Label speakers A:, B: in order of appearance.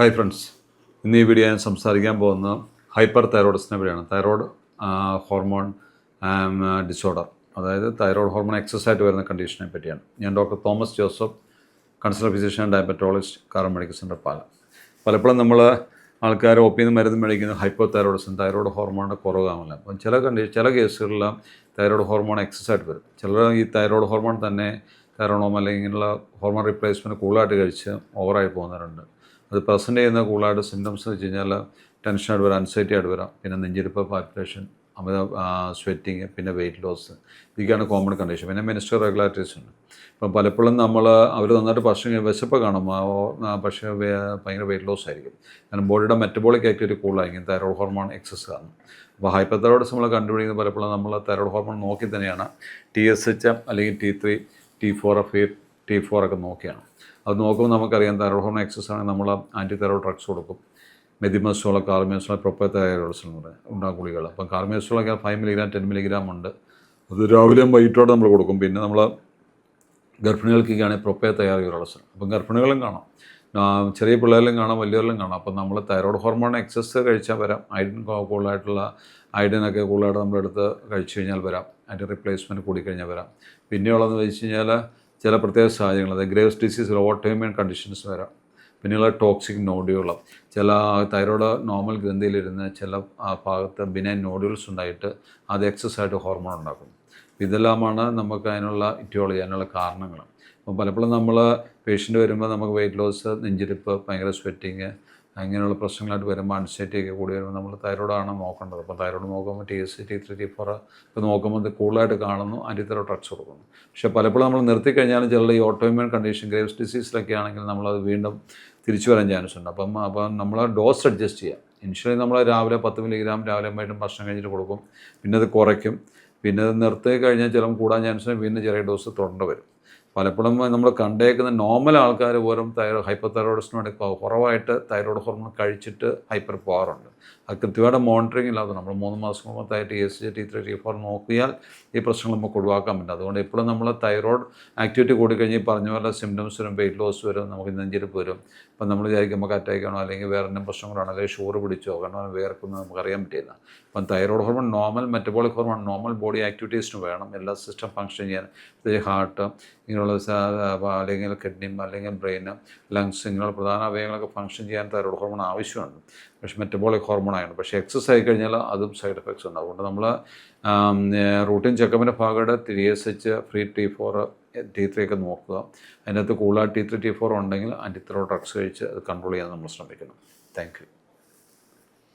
A: Hi friends, ഇന്ന് ഈ video ഞാൻ സംസാരിക്കാൻ പോകുന്ന ഹൈപ്പർ തൈറോയിഡിസത്തിനെ പറ്റിയാണ്. തൈറോയ്ഡ് ഹോർമോൺ ഡിസോർഡർ, അതായത് തൈറോയ്ഡ് ഹോർമോൺ എക്സസ് ആയിട്ട് വരുന്ന കണ്ടീഷനെ പറ്റിയാണ്. ഞാൻ doctor Thomas Joseph, consultant physician and diabetologist, Carmel medical centre, Pala. പലപ്പോഴും നമ്മൾ ആൾക്കാർ ഒപ്പിയിൽ നിന്ന് മരുന്ന് മേടിക്കുന്നത് ഹൈപ്പർ തൈറോയിഡിസം, തൈറോയ്ഡ് ഹോർമോണിൻ്റെ കുറവ് കാണില്ല. അപ്പം ചില കേസുകളിൽ തൈറോയ്ഡ് ഹോർമോൺ എക്സസ് ആയിട്ട് വരും. ചിലർ ഈ തൈറോയ്ഡ് ഹോർമോൺ തന്നെ തൈറോണോം അല്ലെങ്കിൽ ഇങ്ങനെയുള്ള ഹോർമോൺ റീപ്ലേസ്മെൻറ്റ് കൂടുതലായിട്ട് കഴിച്ച് ഓവറായി പോകുന്നവരുണ്ട്. അത് പ്രസൻറ്റ് ചെയ്യുന്ന കൂടുതലായിട്ട് സിംറ്റംസ് എന്ന് വെച്ച് കഴിഞ്ഞാൽ ടെൻഷനായിട്ട് വരാം, ആൻസൈറ്റി ആയിട്ട് വരാം, പിന്നെ നെഞ്ചിരിപ്പ്, പാൽപിറ്റേഷൻ, അമിത സ്വെറ്റിങ്, പിന്നെ വെയിറ്റ് ലോസ്. ഇതൊക്കെയാണ് കോമൺ കണ്ടീഷൻ. പിന്നെ മെൻസ്ട്രൽ റെഗുലാരിറ്റീസ് ഉണ്ട്. ഇപ്പം പലപ്പോഴും അവർ നന്നായിട്ട് ഭക്ഷണം വിശപ്പ് കാണും, പക്ഷേ ഭയങ്കര വെയിറ്റ് ലോസ് ആയിരിക്കും. കാരണം ബോഡിയുടെ മെറ്റബോളിക് ആക്ടിവിറ്റി കൂടുതലായിരിക്കും തൈറോയ്ഡ് ഹോർമോൺ എക്സസ് കാരണം. അപ്പോൾ ഹൈപ്പർ തൈറോയിഡിസം നമ്മൾ കണ്ടുപിടിക്കുന്നത് പലപ്പോഴും നമ്മൾ തൈറോയ്ഡ് ഹോർമോൺ നോക്കി തന്നെയാണ്. TSH അല്ലെങ്കിൽ T3, T4, T4 ഒക്കെ നോക്കിയാണ്. അത് നോക്കുമ്പോൾ നമുക്കറിയാം തൈറോയ്ഡ് ഹോർമോൺ എക്സസ് ആണെങ്കിൽ നമ്മൾ ആൻറ്റി തൈറോയ്ഡ് ഡ്രഗ്സ് കൊടുക്കും. മെതിമസോൾ, കാർമിയസോൾ, പ്രൊപ്പത്തൈറോയിഡ്സ് എന്ന് പറയും ഉണ്ടാകും ഗുളികൾ. അപ്പം കാർമിയസോളൊക്കെ 5 മില്ലിഗ്രാം 10 മില്ലിഗ്രാം ഉണ്ട്. അത് രാവിലെയും വൈകിട്ടോടെ നമ്മൾ കൊടുക്കും. പിന്നെ നമ്മൾ ഗർഭിണികൾക്കൊക്കെയാണെങ്കിൽ പ്രൊപ്പത്തൈറോയിഡ്സ്. അപ്പം ഗർഭിണികളും കാണാം, ചെറിയ പിള്ളേരിലും കാണാം, വലിയവരിലും കാണാം. അപ്പം നമ്മൾ തൈറോയ്ഡ് ഹോർമോൺ എക്സസ് കഴിച്ചാൽ വരാം. അയഡിനൊക്കെ കൂടുതലായിട്ട് നമ്മളെടുത്ത് കഴിച്ചു കഴിഞ്ഞാൽ വരാം. അതിൻ്റെ റിപ്ലേസ്മെൻറ്റ് കൂടിക്കഴിഞ്ഞാൽ വരാം. പിന്നെയുള്ളതെന്ന് വെച്ച് കഴിഞ്ഞാൽ ചില പ്രത്യേക സാഹചര്യങ്ങൾ, അതായത് ഗ്രേവ്സ് ഡിസീസ്, ഓട്ടോഇമ്യൂൺ കണ്ടീഷൻസ് വരാം. പിന്നെയുള്ള ടോക്സിക് നോഡ്യൂള്, ചില തൈറോയ്ഡ് നോർമൽ ഗ്രന്ഥിയിലിരുന്ന് ചില ഭാഗത്ത് ബിനൈൻ നോഡ്യൂൾസ് ഉണ്ടായിട്ട് അത് എക്സസ് ആയിട്ട് ഹോർമോൺ ഉണ്ടാക്കും. ഇതെല്ലാമാണ് നമുക്ക് അതിനുള്ള ഇറ്റിയോളജി, അതിനുള്ള കാരണങ്ങൾ. അപ്പം പലപ്പോഴും നമ്മൾ പേഷ്യൻ്റ് വരുമ്പോൾ നമുക്ക് വെയിറ്റ് ലോസ്, നെഞ്ചിരിപ്പ്, ഭയങ്കര സ്വെറ്റിങ്, അങ്ങനെയുള്ള പ്രശ്നങ്ങളായിട്ട് വരുമ്പോൾ ആൻസൈറ്റിയൊക്കെ കൂടി വരുമ്പോൾ നമ്മൾ തൈറോയ്ഡാണ് നോക്കേണ്ടത്. അപ്പോൾ തൈറോയ്ഡ് നോക്കുമ്പോൾ TSH, T3, T4 ഒക്കെ നോക്കുമ്പോൾ ഇത് കൂടുതലായിട്ട് കാണുന്നു, ആൻറ്റി തൈറോയ്ഡ് ഡ്രഗ്സ് കൊടുക്കുന്നു. പക്ഷേ പലപ്പോഴും നമ്മൾ നിർത്തിക്കഴിഞ്ഞാലും ചില ഈ ഓട്ടോഇമ്യൂൺ കണ്ടീഷൻ, ഗ്രേവ്സ് ഡിസീസിലൊക്കെ ആണെങ്കിൽ നമ്മളത് വീണ്ടും തിരിച്ചു വരാൻ ചാൻസ് ഉണ്ട്. അപ്പം നമ്മൾ ഡോസ് അഡ്ജസ്റ്റ് ചെയ്യാം. ഇനിഷ്യലി നമ്മൾ രാവിലെ 10 മില്ലിഗ്രാം രാവിലെ വൈകിട്ടും ഭക്ഷണം കഴിഞ്ഞിട്ട് കൊടുക്കും. പിന്നെ അത് കുറയ്ക്കും. പിന്നെ അത് നിർത്തി കഴിഞ്ഞാൽ ചിലപ്പോൾ കൂടാൻ ചാൻസ്, വീണ്ടും ചെറിയ ഡോസ് തുടർന്ന് വരും. പലപ്പോഴും നമ്മൾ കണ്ടേക്കുന്ന നോർമൽ ആൾക്കാർ പോലും ഹൈപ്പർ തൈറോയിഡിസിനോട് കുറവായിട്ട് തൈറോയ്ഡ് ഹോർമോൺ കഴിച്ചിട്ട് ഹൈപ്പർ പോകാറുണ്ട്. അത് കൃത്യമായിട്ട് മോണിറ്ററിങ് ഇല്ലാതെ നമ്മൾ 3 മാസം മുമ്പ് TSH, T3, T4 നോക്കിയാൽ ഈ പ്രശ്നങ്ങൾ നമുക്ക് ഒഴിവാക്കാൻ പറ്റും. അതുകൊണ്ട് എപ്പോഴും നമ്മൾ തൈറോയ്ഡ് ആക്ടിവിറ്റി കൂടിക്കഴിഞ്ഞ് പറഞ്ഞ പോലെ സിംറ്റംസ് വരും, വെയിറ്റ് ലോസ് വരും, നമുക്ക് നെഞ്ചിരിപ്പ് വരും. അപ്പം നമ്മൾ വിചാരിക്കും നമുക്ക് അറ്റാക്കാണോ അല്ലെങ്കിൽ വേറെ എന്തെങ്കിലും പ്രശ്നങ്ങളാണോ അല്ലെങ്കിൽ ഷുഗർ പിടിച്ചോ, കാരണം വേർക്കൊന്നും നമുക്ക് അറിയാൻ പറ്റില്ല. അപ്പം thyroid hormone normal metabolic hormone normal body ആക്ടിവിറ്റീസിന് വേണം എല്ലാ സിസ്റ്റം ഫങ്ഷൻ ചെയ്യാൻ. ഹാർട്ട്, ഇങ്ങനെയുള്ള അല്ലെങ്കിൽ കിഡ്നി, അല്ലെങ്കിൽ ബ്രെയിന്, ലങ്സ്, ഇങ്ങനെയുള്ള പ്രധാന അവയവങ്ങളൊക്കെ ഫങ്ഷൻ ചെയ്യാൻ തൈറോയ്ഡ് ഹോർമോൺ ആവശ്യമുണ്ട്. പക്ഷേ മെറ്റബോളിക് ഹോർമോൺ ആയിരുന്നു. പക്ഷേ എക്സസ് ആയി കഴിഞ്ഞാൽ അതും സൈഡ് എഫക്ട്സ് ഉണ്ട്. അതുകൊണ്ട് നമ്മൾ റൂട്ടീൻ ചെക്കപ്പിൻ്റെ ഭാഗമായിട്ട് TSH, ഫ്രീ T4, T3 ഒക്കെ നോക്കുക. അതിനകത്ത് കൂടുതലായിട്ട് T3, T4 ഉണ്ടെങ്കിൽ ആൻറ്റി തൈറോയ്ഡ് ഡ്രഗ്സ് കഴിച്ച് അത് കൺട്രോൾ ചെയ്യാൻ നമ്മൾ ശ്രമിക്കണം. Thank you.